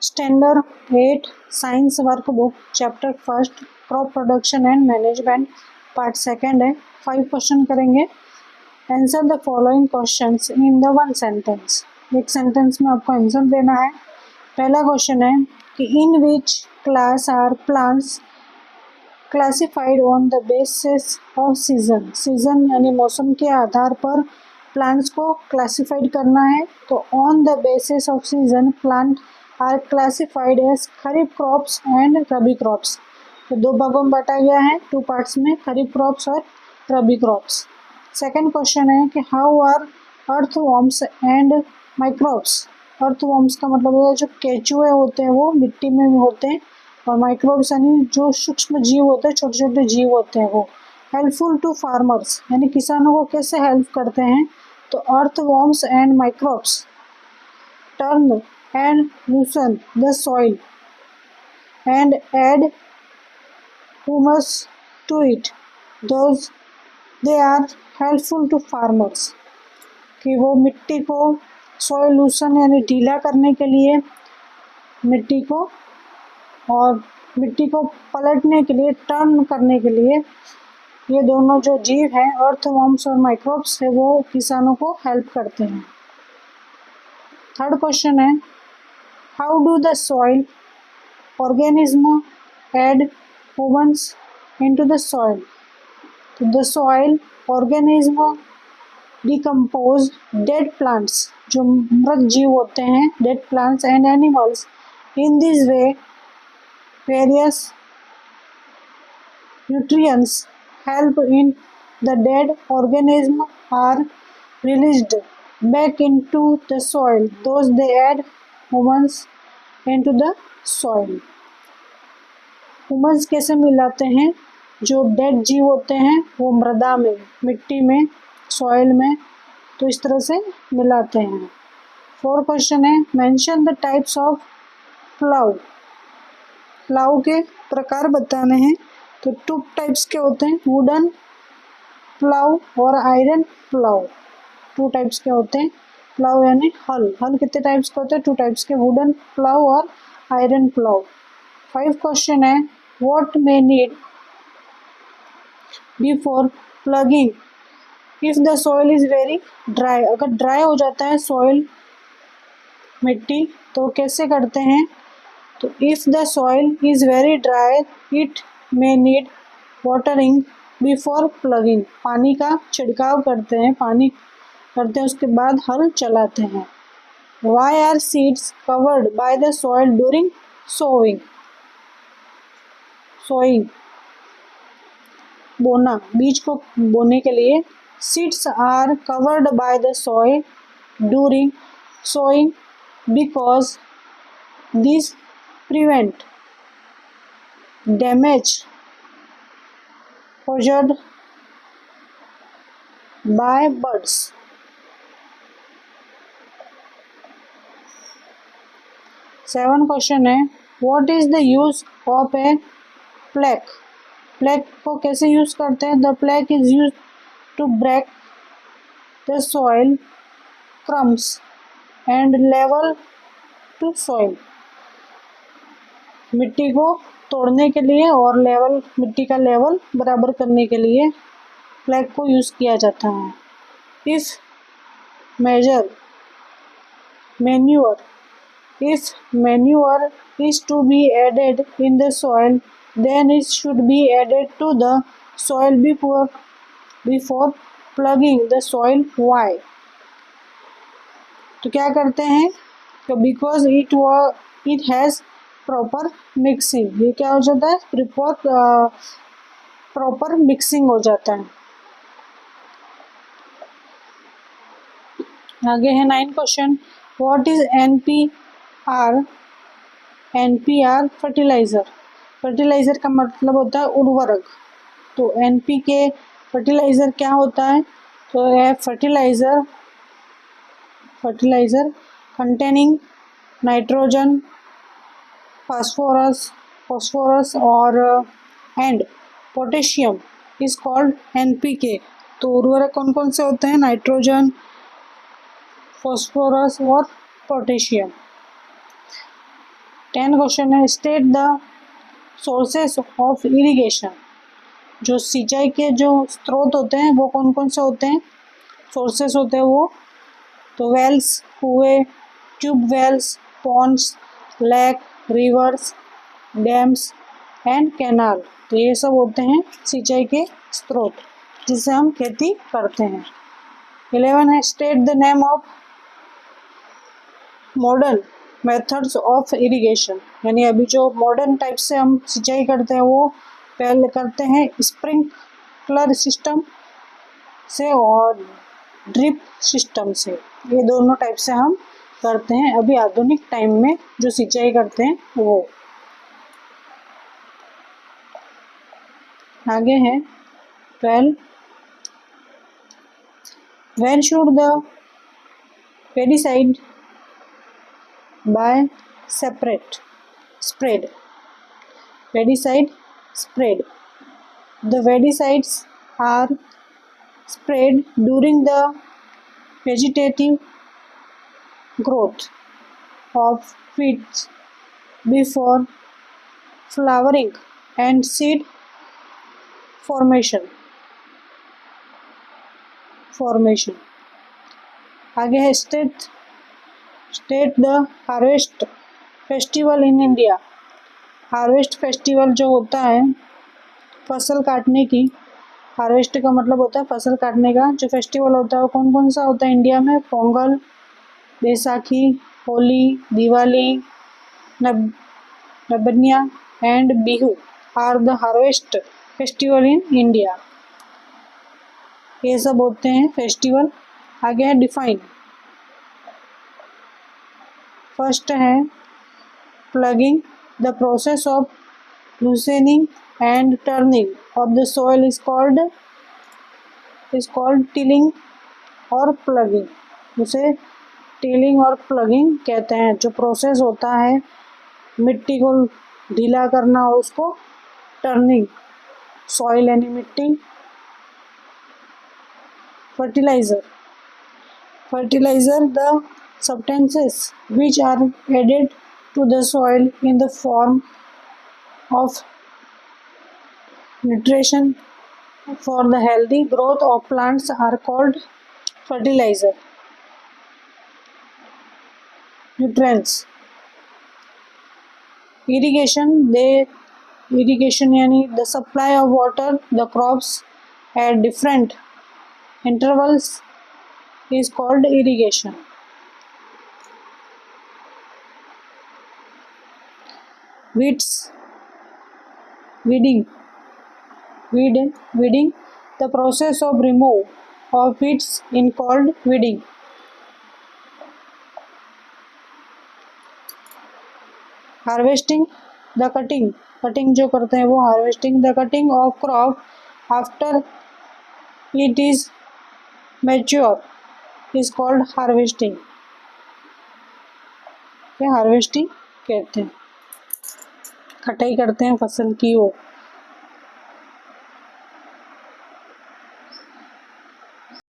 Standard 8 science workbook chapter first crop production and management part second है। 5 question करेंगे। Answer the following questions in the one sentence. एक sentence में आपको answer देना है। पहला क्वेश्चन है कि in which class are plants classified on the basis of season. Season यानी मौसम के आधार पर प्लांट्स को क्लासिफाइड करना है। तो on the basis of season plant are classified as kharif crops and rabi crops. तो 2 भागों में बांटा गया है, 2 पार्ट्स में, खरीफ क्रॉप्स और रबी क्रॉप्स। सेकंड क्वेश्चन है कि how are earthworms and microbes. Earthworms का मतलब है जो केचुए होते हैं वो मिट्टी में भी होते हैं, और माइक्रोब्स यानी जो सूक्ष्म जीव होते हैं, छोटे छोटे जीव होते हैं वो। हेल्पफुल टू फार्मर्स यानी किसानों को कैसे हेल्प करते हैं। तो earthworms and microbes turn and loosen the soil and add humus to it. Those they are helpful to farmers. कि वो मिट्टी को soil loosen यानी ढीला करने के लिए मिट्टी को और मिट्टी को पलटने के लिए, टर्न करने के लिए ये दोनों जो जीव हैं अर्थवॉर्म्स और माइक्रोब्स है वो किसानों को हेल्प करते हैं। थर्ड क्वेश्चन है how do the soil organism add humus into the soil. The soil organism decompose dead plants जो मृत जीव होते हैं, dead plants and animals. In this way various nutrients help in the dead organism are released back into the soil. Thus they add humus into the soil. Humus कैसे मिलाते हैं, जो dead जीव होते हैं वो मृदा में, मिट्टी में, सॉइल में, तो इस तरह से मिलाते हैं। 4 क्वेश्चन है mention the types of plough. Plough के प्रकार बताने हैं। तो 2 टाइप्स के होते हैं, वुडन प्लाउ और आयरन प्लाउ। 2 टाइप्स के होते हैं। प्लाउ यानी हल। हल कितने टाइप्स के होते हैं, 2 टाइप्स के, वुडन प्लाउ और आयरन प्लाउ। 5 क्वेश्चन है what may need before plugging if the soil is very dry. अगर ड्राई हो जाता है सॉइल, मिट्टी, तो कैसे करते हैं। तो if the soil is very dry it may need watering before plugging. पानी का छिड़काव करते हैं, पानी करते हैं उसके बाद हल चलाते हैं। Why are seeds covered by the soil during sowing? Sowing बोना, बीज को बोने के लिए। Seeds are covered by the soil during sowing because these prevent damage caused by birds. 7 question है what is the use of a plank. Plank को कैसे use करते हैं। The plank is use to break the soil crumbs and level to soil. मिट्टी को तोड़ने के लिए और लेवल, मिट्टी का लेवल बराबर करने के लिए प्लैक को यूज किया जाता है। If major manure If manure is to be added in the soil, then it should be added to the soil before plugging the soil. Why? तो क्या करते हैं, तो because it has proper mixing. ये क्या हो जाता है, proper mixing हो जाता है। आगे है 9 question what is NPR fertiliser. Fertiliser का मतलब होता है उर्वरक। तो NPK फर्टिलाइज़र क्या होता है। तो यह फर्टिलाइज़र कंटेनिंग नाइट्रोजन, फास्फोरस और and potassium is called NPK। तो उर्वरक कौन कौन से होते हैं, नाइट्रोजन, फास्फोरस और पोटेशियम। 10 क्वेश्चन है, state the sources of irrigation. जो सिंचाई के जो स्रोत होते हैं वो कौन कौन से होते हैं, सोर्सेस होते हैं वो, तो वेल्स, कुएं, tube wells, ponds, lake, rivers, dams and canal, तो ये सब होते हैं सिंचाई के स्रोत जिससे हम खेती करते हैं। 11 है, state the name of modern methods of irrigation, यानी अभी जो मॉडर्न टाइप से हम सिंचाई करते हैं वो पहले करते हैं स्प्रिंकलर सिस्टम से और ड्रिप सिस्टम से, ये दोनों टाइप से हम करते हैं अभी आधुनिक टाइम में जो सिंचाई करते हैं वो। आगे है 12, when should the pesticide by spread, weedicide spread, the weedicides are spread during the vegetative growth of weeds before flowering and seed formation। आगे है state the harvest festival in India. Harvest festival जो होता है फसल काटने की, harvest का मतलब होता है फसल काटने का, जो फेस्टिवल होता है वो कौन कौन सा होता है इंडिया में, Pongal, Baisakhi, Holi, Diwali, Nabanna and Bihu are the harvest festival in India, ये सब होते हैं फेस्टिवल। आगे है डिफाइन। फर्स्ट है ploughing, the process of loosening and turning of the soil is called tilling और प्लगिंग। उसे टिलिंग और प्लगिंग कहते हैं। जो प्रोसेस होता है मिट्टी को ढीला करना और उसको टर्निंग, सॉइल यानी मिट्टी। Fertiliser the substances which are added to the soil in the form of nutrition for the healthy growth of plants are called fertilizer। nutrients, irrigation यानी the supply of water the crops at different intervals is called irrigation। weeding, the process of remove of weeds in called weeding। Harvesting the cutting जो करते हैं वो harvesting, the cutting of crop after it is mature is called harvesting, harvesting कहते हैं। कटाई करते हैं फसल की वो।